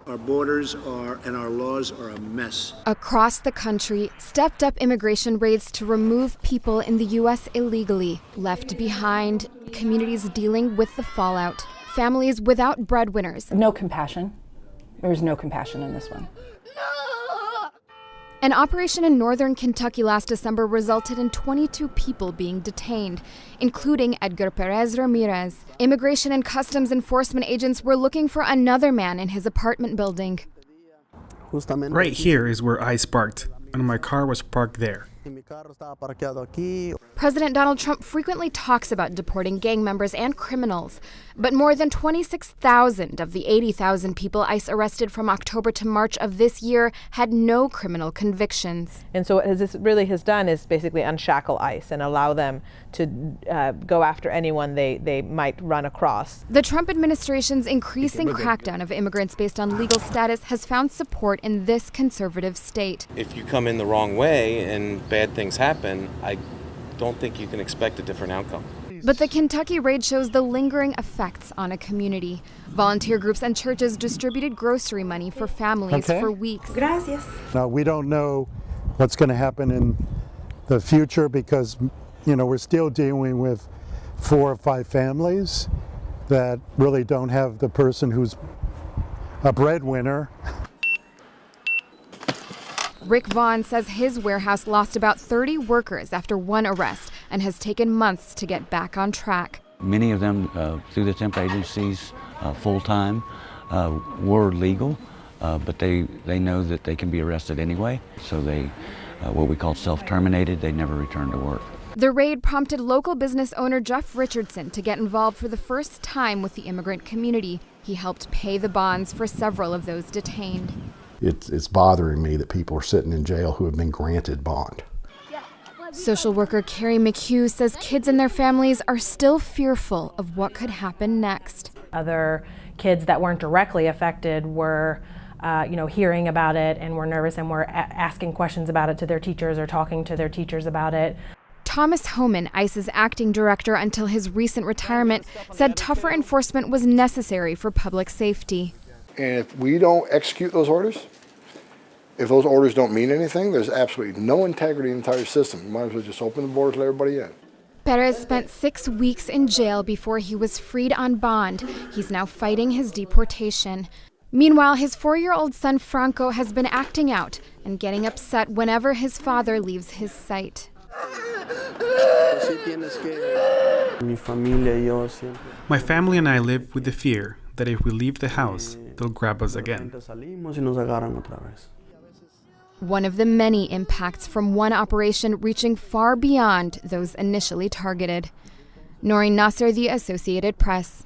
Our borders and our laws are a mess. Across the country, stepped-up immigration raids to remove people in the U.S. illegally, left behind, communities dealing with the fallout, families without breadwinners. No compassion. There was no compassion in this one. An operation in northern Kentucky last December resulted in 22 people being detained, including Edgar Perez Ramirez. Immigration and Customs Enforcement agents were looking for another man in his apartment building. Right here is where ICE parked, and my car was parked there. President Donald Trump frequently talks about deporting gang members and criminals, but more than 26,000 of the 80,000 people ICE arrested from October to March of this year had no criminal convictions. And so what this really has done is basically unshackle ICE and allow them to go after anyone they might run across. The Trump administration's increasing crackdown of immigrants based on legal status has found support in this conservative state. If you come in the wrong way and bad things happen, I don't think you can expect a different outcome. But the Kentucky raid shows the lingering effects on a community. Volunteer groups and churches distributed grocery money for families for weeks. Gracias. Now, we don't know what's going to happen in the future because, we're still dealing with 4 or 5 families that really don't have the person who's a breadwinner. Rick Vaughn says his warehouse lost about 30 workers after one arrest and has taken months to get back on track. Many of them, through the temp agencies, full-time, were legal, but they know that they can be arrested anyway, so they, what we call self-terminated, they never return to work. The raid prompted local business owner Jeff Richardson to get involved for the first time with the immigrant community. He helped pay the bonds for several of those detained. It's bothering me that people are sitting in jail who have been granted bond. Social worker Carrie McHugh says kids and their families are still fearful of what could happen next. Other kids that weren't directly affected were hearing about it and were nervous and were asking questions about it to their teachers or talking to their teachers about it. Thomas Homan, ICE's acting director until his recent retirement, said tougher enforcement was necessary for public safety. And if we don't execute those orders, if those orders don't mean anything, there's absolutely no integrity in the entire system. You might as well just open the borders, let everybody in. Perez spent 6 weeks in jail before he was freed on bond. He's now fighting his deportation. Meanwhile, his 4-year-old son Franco has been acting out and getting upset whenever his father leaves his sight. My family and I live with the fear that if we leave the house, they'll grab us again. One of the many impacts from one operation reaching far beyond those initially targeted. Noreen Nasser, The Associated Press.